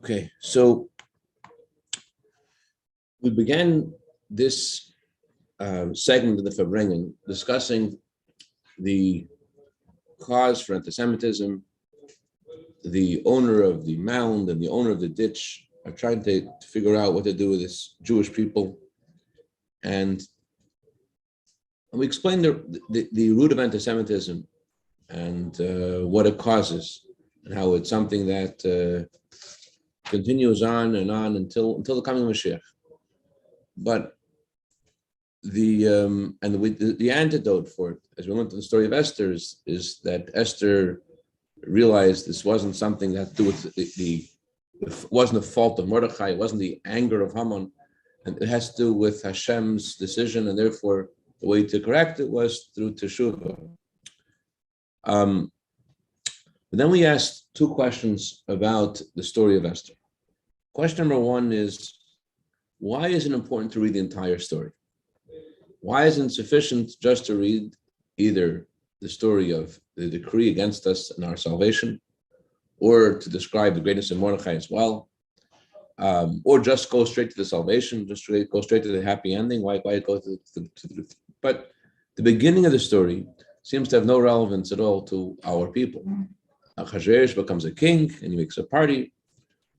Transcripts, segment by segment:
Okay, so we began this segment of the Farbrengen discussing the cause for anti-Semitism. The owner of the mound and the owner of the ditch are trying to figure out what to do with this Jewish people. And we explained the root of anti-Semitism and what it causes, and how it's something that continues on and on until the coming of Mashiach. But the antidote for it, as we learned in the story of Esther, is that Esther realized this wasn't something that had to do with it wasn't a fault of Mordechai, it wasn't the anger of Haman, and it has to do with Hashem's decision, and therefore the way to correct it was through teshuvah. But then we asked two questions about the story of Esther. Question number one is, why is it important to read the entire story? Why isn't it sufficient just to read either the story of the decree against us and our salvation, or to describe the greatness of Mordechai as well, or just go straight to the salvation, just go straight to the happy ending? Why go to the but the beginning of the story seems to have no relevance at all to our people. Achashverosh becomes a king and he makes a party.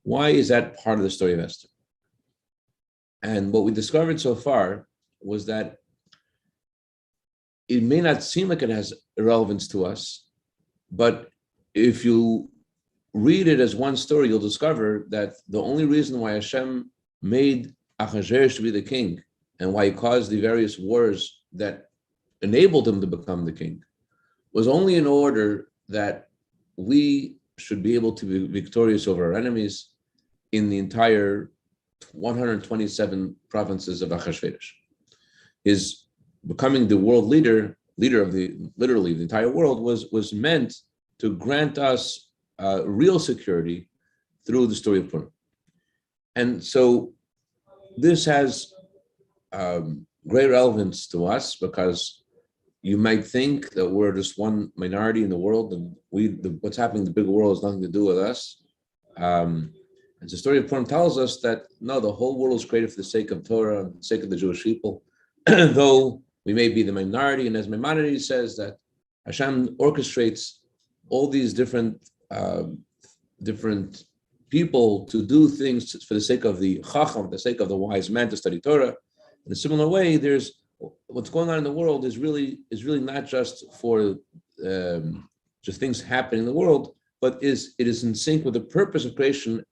Why is that part of the story of Esther? And what we discovered so far was that it may not seem like it has relevance to us, but if you read it as one story, you'll discover that the only reason why Hashem made Achashverosh to be the king and why he caused the various wars that enabled him to become the king was only in order that we should be able to be victorious over our enemies in the entire 127 provinces of Achashverosh. His becoming the world leader of literally the entire world was meant to grant us real security through the story of Purim. And so this has great relevance to us, because you might think that we're just one minority in the world, and what's happening in the bigger world has nothing to do with us. And the story of Purim tells us that no, the whole world is created for the sake of Torah, for the sake of the Jewish people, though we may be the minority. And as Maimonides says, that Hashem orchestrates all these different people to do things for the sake of the Chacham, for the sake of the wise man to study Torah. In a similar way, there's what's going on in the world is really not just for just things happening in the world, but it is in sync with the purpose of creation,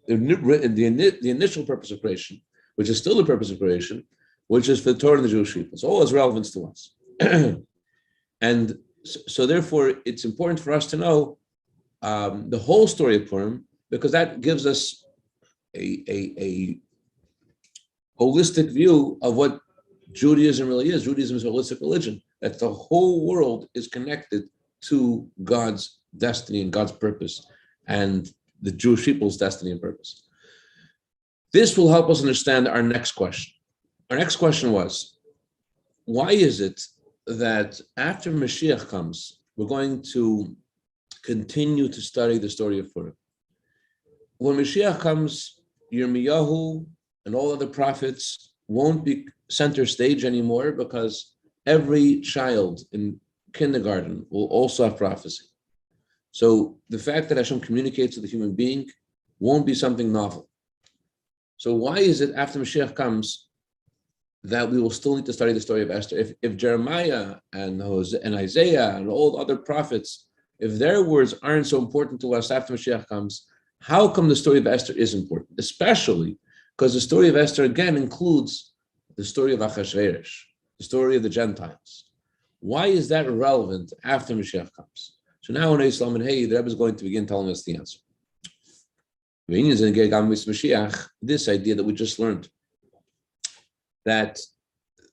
the initial purpose of creation, which is still the purpose of creation, which is for the Torah and the Jewish people. So all has relevance to us. And so therefore, it's important for us to know the whole story of Purim, because that gives us a holistic view of what Judaism really is. Judaism is a holistic religion, that the whole world is connected to God's destiny and God's purpose, and the Jewish people's destiny and purpose. This will help us understand our next question. Our next question was, why is it that after Mashiach comes, we're going to continue to study the story of Purim? When Mashiach comes, Yirmiyahu and all other prophets won't be center stage anymore, because every child in kindergarten will also have prophecy. So the fact that Hashem communicates with a human being won't be something novel. So why is it after Mashiach comes that we will still need to study the story of Esther? If Jeremiah and Isaiah and all the other prophets, if their words aren't so important to us after Mashiach comes, how come the story of Esther is important? Especially because the story of Esther again includes the story of Achashverosh, the story of the Gentiles. Why is that relevant after Mashiach comes? So now in Islam, and hey, the Rebbe is going to begin telling us the answer. This idea that we just learned, that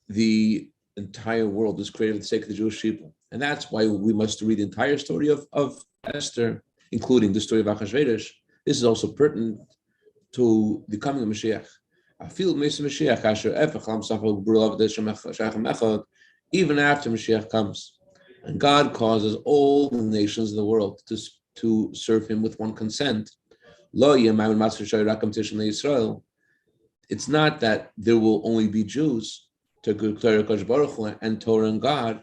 the entire world is created for the sake of the Jewish people. And that's why we must read the entire story of Esther, including the story of Achashverosh. This is also pertinent to the coming of Mashiach. Even after Mashiach comes, and God causes all the nations of the world to to serve him with one consent. It's not that there will only be Jews to declare Kosh Baruch Hu and Torah and God.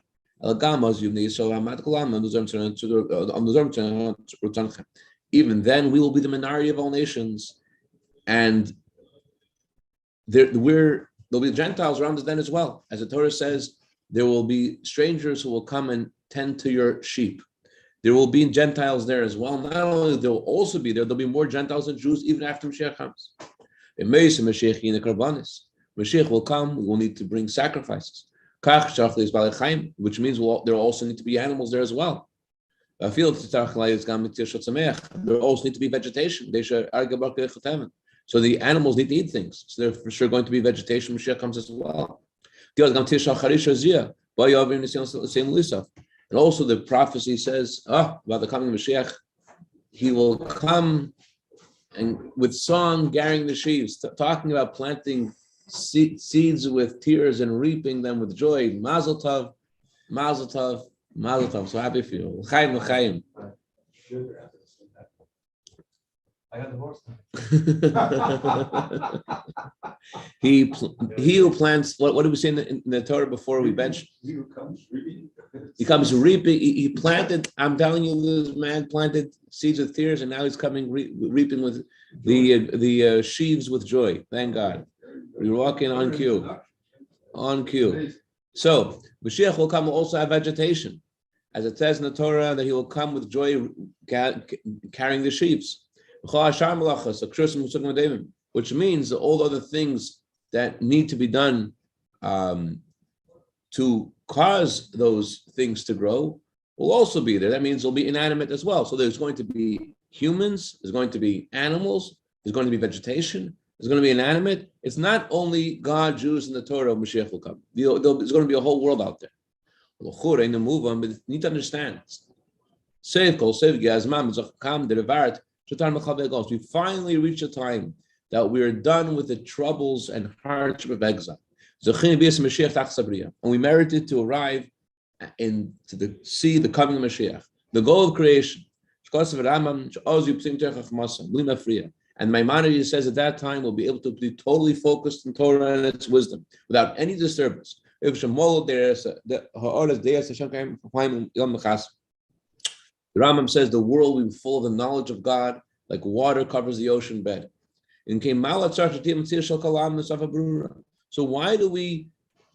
Even then, we will be the minority of all nations, and there'll be Gentiles around us then as well. As the Torah says, there will be strangers who will come and tend to your sheep. There will be Gentiles there as well. Not only there will also be there'll be more Gentiles than Jews even after Mashiach comes. Mashiach will come, we will need to bring sacrifices. Which means there will also need to be animals there as well. There also need to be vegetation. So the animals need to eat things. So there's for sure going to be vegetation when Mashiach comes as well. And also the prophecy says about the coming of Mashiach, he will come and with song carrying the sheaves, talking about planting seeds with tears and reaping them with joy. Mazel tov, mazel tov, mazel tov. So happy for you. L'chaim, l'chaim. I got divorced. He who plants, what did we say in the Torah before we bench? He who comes reaping. He comes reaping. He planted, I'm telling you, this man planted seeds with tears, and now he's coming reaping with the sheaves with joy. Thank God. We're walking on cue. On cue. So, Mashiach will come, will also have vegetation. As it says in the Torah, that he will come with joy carrying the sheaves. Which means that all other things that need to be done to cause those things to grow will also be there. That means they'll be inanimate as well. So there's going to be humans, there's going to be animals, there's going to be vegetation, there's going to be inanimate. It's not only God, Jews, and the Torah, Mashiach will come. There's going to be a whole world out there. But you need to understand. We finally reach a time that we are done with the troubles and hardship of exile. And we merited to arrive and to see the coming of Mashiach, the goal of creation. And Maimonides says at that time we'll be able to be totally focused on Torah and its wisdom without any disturbance. The Rambam says the world will be full of the knowledge of God like water covers the ocean bed. So why do we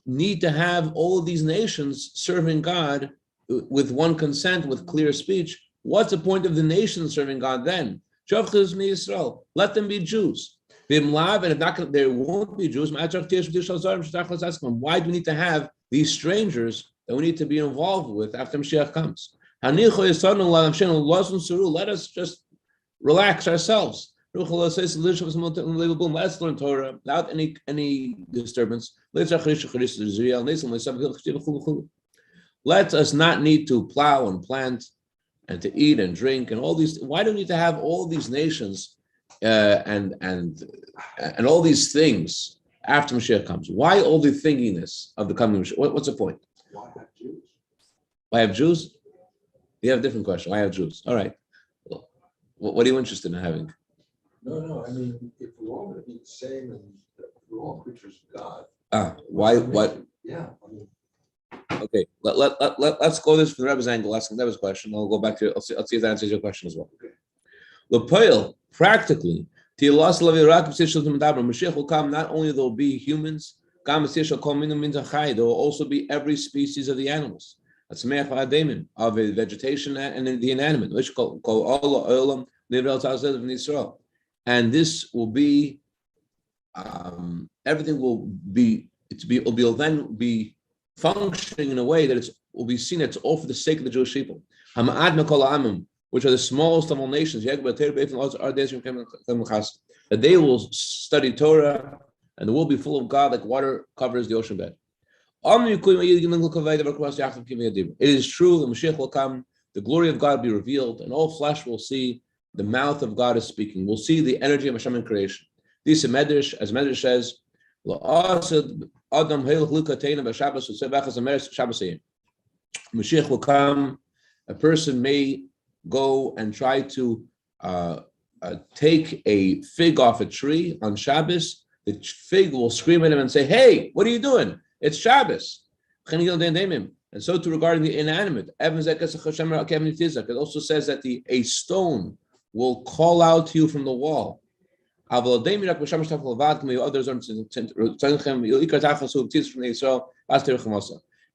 need to have all of these nations serving God with one consent, with clear speech? What's the point of the nations serving God then? Let them be Jews. And if not, there won't be Jews. Why do we need to have these strangers that we need to be involved with after Mashiach comes? Let us just relax ourselves. Let's learn Torah without any disturbance. Let us not need to plow and plant and to eat and drink and all these. Why do we need to have all these nations and all these things after Mashiach comes? Why all the thinginess of the coming Mashiach? What's the point? Why have Jews? Why have Jews? You have a different question. Why have Jews? All right. Well, what are you interested in having? No. I mean, if we're all going to be the same and we're all creatures of God. Why? What? Yeah. I mean, okay. Let's go this from the Rebbe's angle. Asking Rebbe's question. I'll go back to. I'll see if that answers your question as well. Okay. L'poil, practically, Mashiach will come. Not only there will be humans, there will also be every species of the animals. Of the vegetation and the inanimate, which and this will be everything will then be functioning in a way that will be seen it's all for the sake of the Jewish people, which are the smallest of all nations, that they will study Torah and the world will be full of God like water covers the ocean bed. It is true that Mashiach will come, the glory of God will be revealed, and all flesh will see the mouth of God is speaking. We'll see the energy of Hashem in creation. This is Medrash, as Medrash says, Mashiach will come, a person may go and try to take a fig off a tree on Shabbos, the fig will scream at him and say, "Hey, what are you doing? It's Shabbos." And so too regarding the inanimate. It also says that a stone will call out to you from the wall.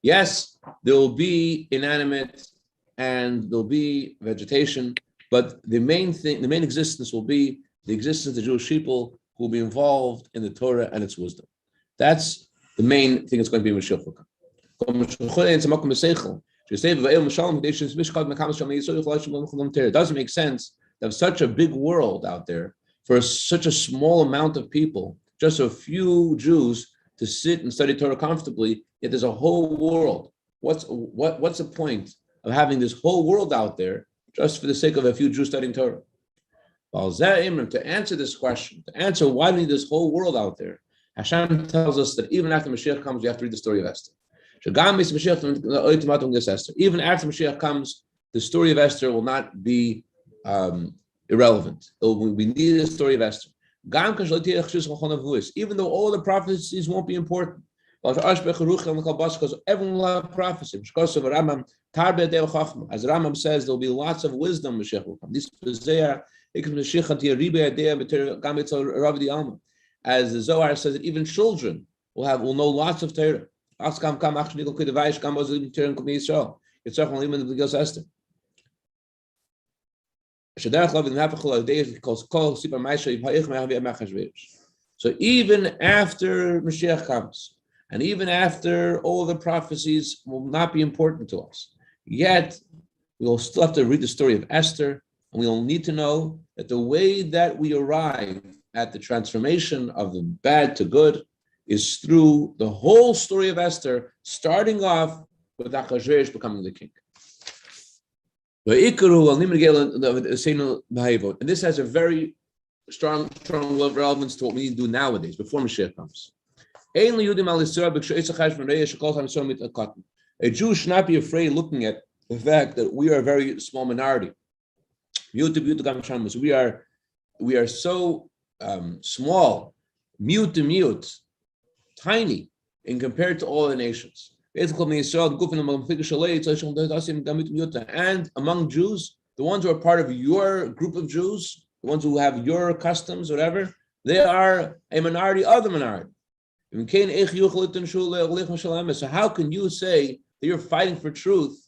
Yes, there will be inanimate and there'll be vegetation, but the main existence will be the existence of the Jewish people who will be involved in the Torah and its wisdom. That's the main thing that's going to be Mashiach. It doesn't make sense to have such a big world out there for such a small amount of people, just a few Jews to sit and study Torah comfortably, yet there's a whole world. What's the point of having this whole world out there just for the sake of a few Jews studying Torah? To answer this question, to answer why we need this whole world out there, Hashem tells us that even after Mashiach comes, you have to read the story of Esther. Even after Mashiach comes, the story of Esther will not be irrelevant. We need the story of Esther. Even though all the prophecies won't be important. Because everyone will have prophecy. As Rambam says, there will be lots of wisdom. As the Zohar says, that even children will know lots of Torah. So even after Mashiach comes, and even after all the prophecies will not be important to us, yet we will still have to read the story of Esther, and we will need to know that the way that we arrive at the transformation of the bad to good is through the whole story of Esther, starting off with Achashverosh becoming the king. And this has a very strong relevance to what we do nowadays, before Mashiach comes. A Jew should not be afraid looking at the fact that we are a very small minority. We are so small, mute, tiny, in compared to all the nations. And among Jews, the ones who are part of your group of Jews, the ones who have your customs, whatever, they are a minority of the minority. So how can you say that you're fighting for truth?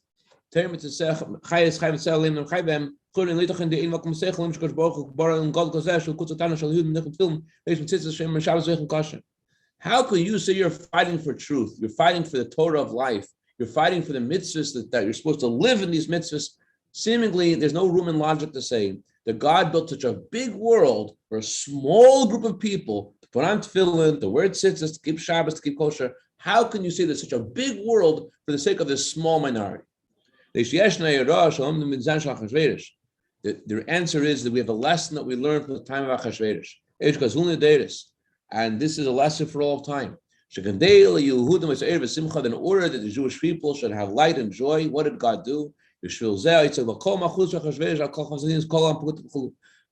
How can you say you're fighting for truth? You're fighting for the Torah of life. You're fighting for the mitzvahs that you're supposed to live in these mitzvahs. Seemingly, there's no room in logic to say that God built such a big world for a small group of people to put on tefillin, to wear tzitzis, to keep Shabbos, to keep kosher. How can you say there's such a big world for the sake of this small minority? The answer is that we have a lesson that we learned from the time of Achashverosh. And this is a lesson for all time. In order that the Jewish people should have light and joy, what did God do?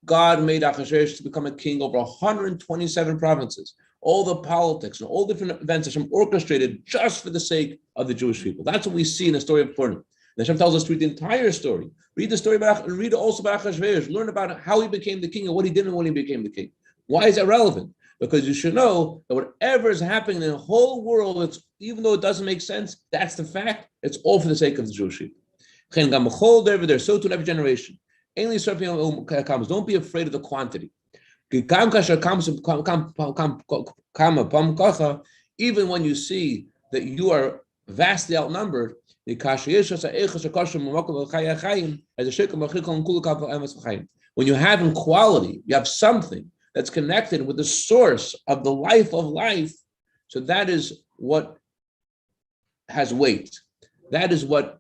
God made Achashverosh to become a king over 127 provinces. All the politics and all different events Hashem orchestrated just for the sake of the Jewish people. That's what we see in the story of Purim. Hashem tells us to read the entire story. Read the story about, read also about Achashverosh. Learn about how he became the king and what he did when he became the king. Why is that relevant? Because you should know that whatever is happening in the whole world, it's, even though it doesn't make sense, that's the fact. It's all for the sake of the Jewish people. So to every generation. Don't be afraid of the quantity. Even when you see that you are vastly outnumbered, when you have in quality, you have something that's connected with the source of the life of life. So that is what has weight. That is what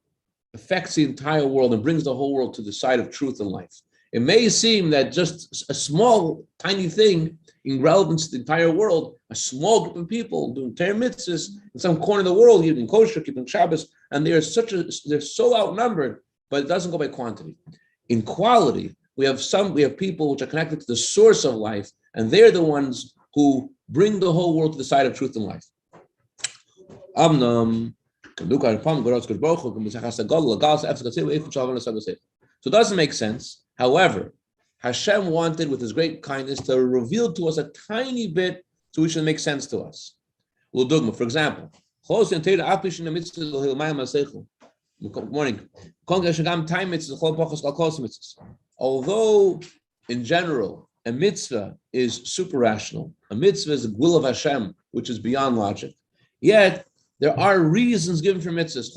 affects the entire world and brings the whole world to the side of truth and life. It may seem that just a small, tiny thing in relevance to the entire world, a small group of people doing Torah mitzvahs in some corner of the world, eating kosher, keeping Shabbos, and they're so outnumbered, but it doesn't go by quantity. in quality, we have people which are connected to the source of life, and they're the ones who bring the whole world to the side of truth and life. So it doesn't make sense. However, Hashem wanted, with his great kindness, to reveal to us a tiny bit so it should make sense to us. For example, good morning. Although, in general, a mitzvah is super rational, a mitzvah is the will of Hashem, which is beyond logic, yet there are reasons given for mitzvahs.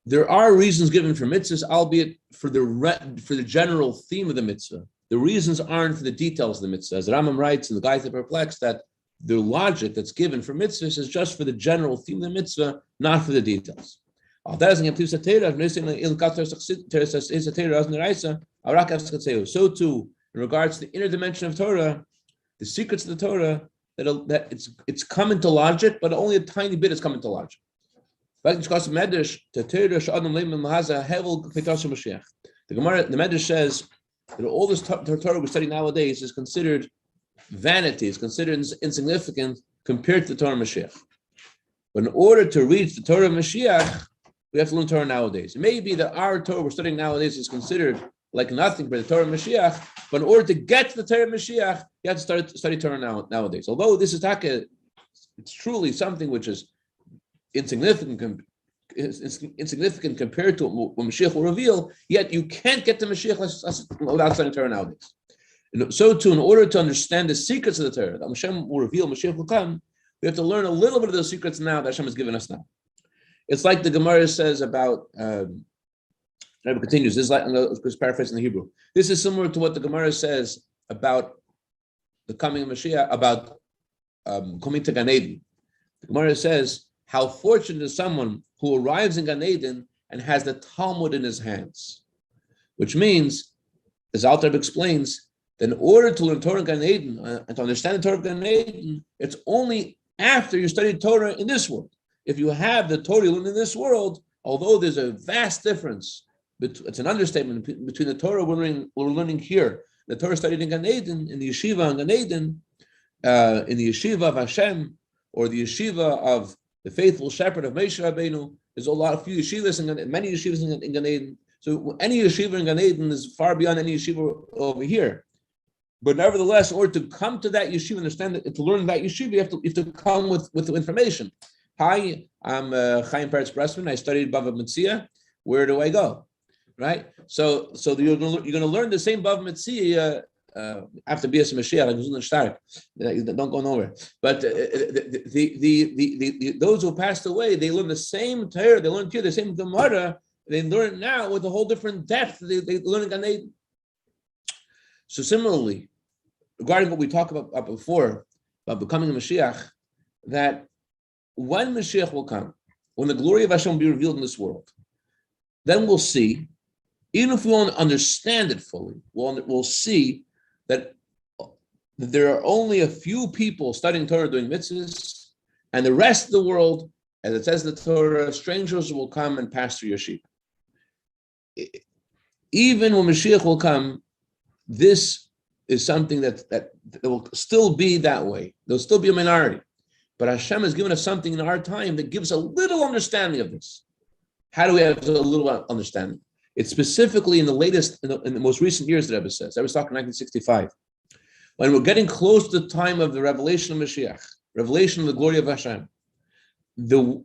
There are reasons given for mitzvahs, albeit for the general theme of the mitzvah. The reasons aren't for the details of the mitzvah. As the Rambam writes in the Guide to Perplex, that the logic that's given for mitzvahs is just for the general theme of the mitzvah, not for the details. So too, in regards to the inner dimension of Torah, the secrets of the Torah, that it's come into logic, but only a tiny bit is come into logic. The Medrash says that all this Torah we study nowadays is considered vanity, is considered insignificant compared to the Torah of Mashiach. But in order to reach the Torah of Mashiach, we have to learn Torah nowadays. It may be that our Torah we're studying nowadays is considered like nothing but the Torah of Mashiach, but in order to get to the Torah of Mashiach, you have to study Torah nowadays. Although this is it's truly something which is insignificant compared to what Mashiach will reveal, yet you can't get to Mashiach without studying Torah nowadays. And so too, in order to understand the secrets of the Torah that Hashem will reveal, Mashiach will come, we have to learn a little bit of those secrets now that Hashem has given us now. It's like the Gemara says about, Rebbe continues, this is like, I'm paraphrasing the Hebrew. This is similar to what the Gemara says about the coming of Mashiach, about coming to Gan Eden. The Gemara says, how fortunate is someone who arrives in Gan Eden and has the Talmud in his hands. Which means, as Alter Rebbe explains, that in order to learn Torah in Gan Eden and to understand the Torah of Gan Eden, it's only after you study Torah in this world. If you have the Torah you learn in this world, although there's a vast difference, it's an understatement between the Torah we're learning here, the Torah studied in Gan Eden, in the yeshiva in Gan Eden, in the yeshiva of Hashem, or the yeshiva of the faithful shepherd of Moshe Rabbeinu. There's few yeshivas many yeshivas in Gan Eden. So any yeshiva in Gan Eden is far beyond any yeshiva over here. But nevertheless, in order to come to that yeshiva, understand that to learn that yeshiva, you have to come with the information. Hi, I'm Chaim Peretz Pressman. I studied Bava Metzia. Where do I go? Right. So you're going to learn the same Bava Metzia after Bias Mashiach. Don't go nowhere. But those who passed away, they learn the same Torah. They learn here the same Gemara. They learn it now with a whole different depth. They learn it. So similarly, regarding what we talked about before, about becoming a Mashiach, that when Mashiach will come, when the glory of Hashem will be revealed in this world, then we'll see, even if we won't understand it fully, we'll see that there are only a few people studying Torah doing mitzvahs, and the rest of the world, as it says in the Torah, strangers will come and pass through your sheep. Even when Mashiach will come, this is something that will still be that way. There'll still be a minority. But Hashem has given us something in our time that gives a little understanding of this. How do we have a little understanding? It's specifically in the most recent years, the Rebbe says. I was talking 1965. When we're getting close to the time of the revelation of Mashiach, revelation of the glory of Hashem, the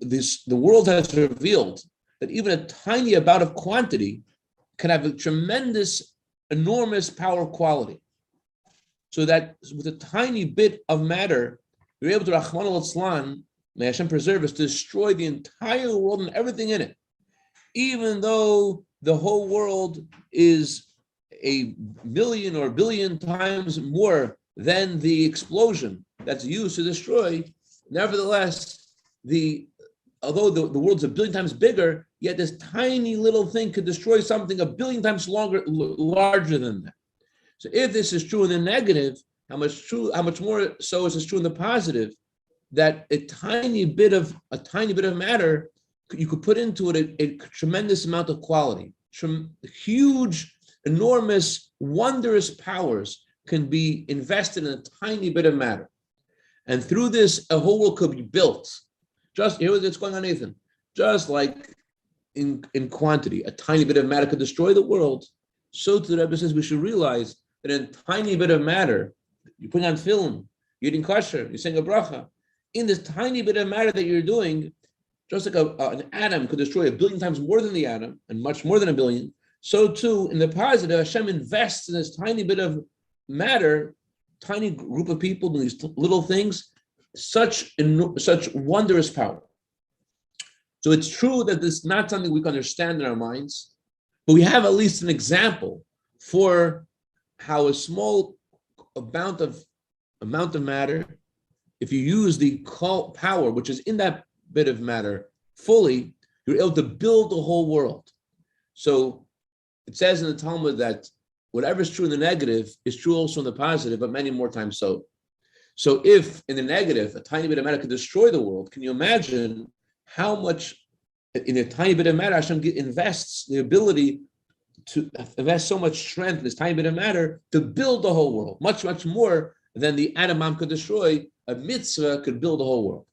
world has revealed that even a tiny amount of quantity can have a tremendous, enormous power quality. So that with a tiny bit of matter, you're able to, Rahman al-Islam, may Hashem preserve us, to destroy the entire world and everything in it. Even though the whole world is a million or billion times more than the explosion that's used to destroy, nevertheless, although the world's a billion times bigger, yet this tiny little thing could destroy something a billion times larger than that. So if this is true in the negative, how much more so is this true in the positive? that a tiny bit of matter, you could put into it a tremendous amount of quality. Huge, enormous, wondrous powers can be invested in a tiny bit of matter. And through this, a whole world could be built. Just here what's going on, Nathan. Just like in quantity, a tiny bit of matter could destroy the world. So to the Rebbe says we should realize that in a tiny bit of matter, you're putting on film, you're eating kosher, you're saying a bracha. In this tiny bit of matter that you're doing, just like an atom could destroy 1,000,000,000 times more than the atom, and much more than 1,000,000,000, so too in the positive, Hashem invests in this tiny bit of matter, tiny group of people doing these little things, such wondrous power. So it's true that this is not something we can understand in our minds, but we have at least an example for how a small amount of matter, if you use the power which is in that bit of matter fully, you're able to build the whole world. So it says in the Talmud that whatever is true in the negative is true also in the positive, but many more times so. So if in the negative, a tiny bit of matter could destroy the world, can you imagine how much in a tiny bit of matter Hashem invests the ability to invest so much strength in this tiny bit of matter to build the whole world, much, much more than the atom could destroy. A mitzvah could build the whole world.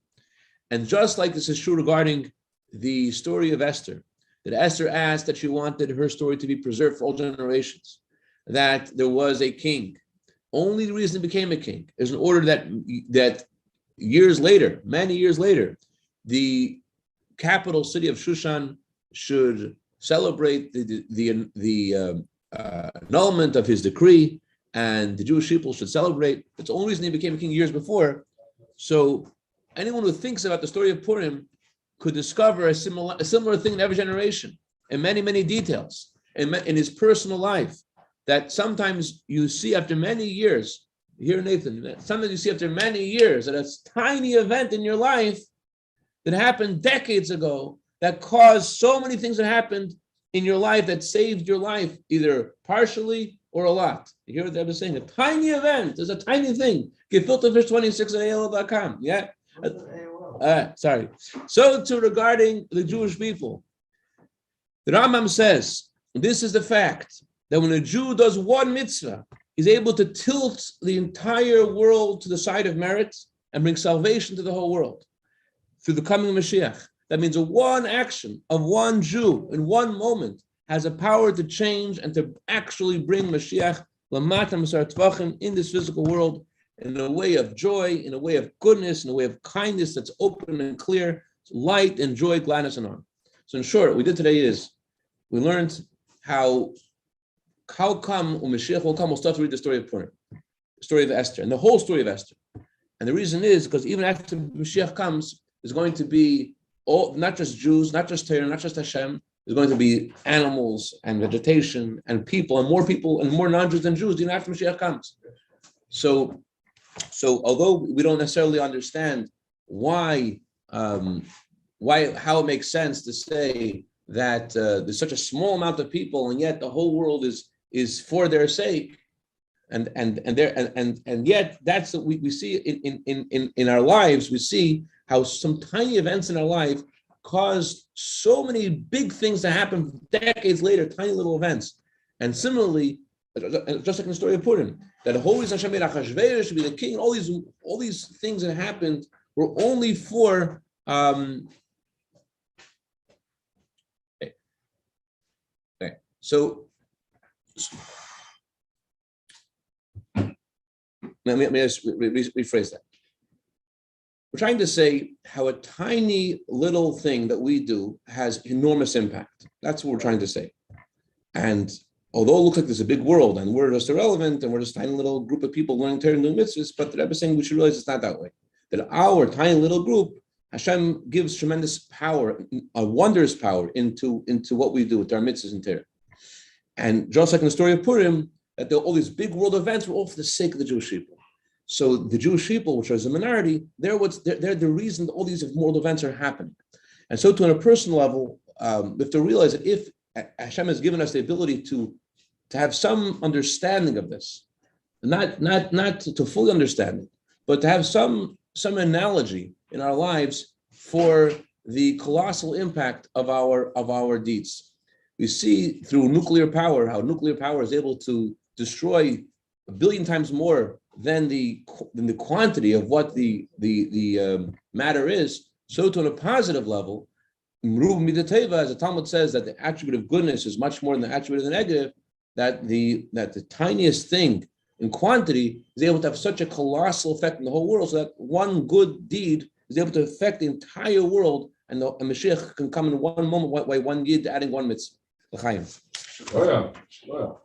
And just like this is true regarding the story of Esther, that Esther asked that she wanted her story to be preserved for all generations, that there was a king. Only the reason it became a king is in order that years later, many years later, the capital city of Shushan should celebrate the annulment of his decree, and the Jewish people should celebrate. That's the only reason he became a king years before. So anyone who thinks about the story of Purim could discover a similar thing in every generation, in many, many details, in his personal life, that sometimes you see after many years, here Nathan, sometimes you see after many years that a tiny event in your life that happened decades ago that caused so many things that happened in your life that saved your life, either partially or a lot. You hear what I was saying? A tiny event is a tiny thing. Gefilte fish26 at AOL.com. Yeah? Sorry. So too regarding the Jewish people, the Rambam says, this is the fact, that when a Jew does one mitzvah, he's able to tilt the entire world to the side of merit and bring salvation to the whole world through the coming of Mashiach. That means one action of one Jew in one moment has a power to change and to actually bring Mashiach Lamata Masar Tvachim in this physical world in a way of joy, in a way of goodness, in a way of kindness that's open and clear, light and joy, gladness and honor. So in short, what we did today is we learned how come when Mashiach will come, we'll start to read the story of Purim, the story of Esther, and the whole story of Esther. And the reason is because even after Mashiach comes, there's going to be all, not just Jews, not just Torah, not just Hashem. There's going to be animals and vegetation and people and more non-Jews than Jews even after Mashiach comes. So although we don't necessarily understand how it makes sense to say that there's such a small amount of people and yet the whole world is for their sake, and yet that's what we see in our lives. We see how some tiny events in our life caused so many big things to happen decades later, tiny little events. And similarly, just like in the story of Purim, that the whole reason Hashem made Achashverosh to be the king, all these things that happened were only for So let me just rephrase that. We're trying to say how a tiny little thing that we do has enormous impact. That's what we're trying to say. And although it looks like there's a big world and we're just irrelevant and we're just a tiny little group of people learning Torah and doing mitzvahs, but the Rebbe is saying we should realize it's not that way. That our tiny little group, Hashem gives tremendous power, a wondrous power into what we do with our mitzvahs and Torah. And just like in the story of Purim, that all these big world events were all for the sake of the Jewish people. So the Jewish people, which is a minority, they're the reason all these world events are happening. And so too on a personal level, we have to realize that if Hashem has given us the ability to have some understanding of this, not to fully understand it, but to have some some analogy in our lives for the colossal impact of our deeds. We see through nuclear power how nuclear power is able to destroy 1 billion times more than the quantity of what the matter is. So, to on a positive level, as the Talmud says, that the attribute of goodness is much more than the attribute of the negative. That the tiniest thing in quantity is able to have such a colossal effect in the whole world, so that one good deed is able to affect the entire world, and the Mashiach can come in one moment by one yid adding one mitzvah. L'chaim. Wow.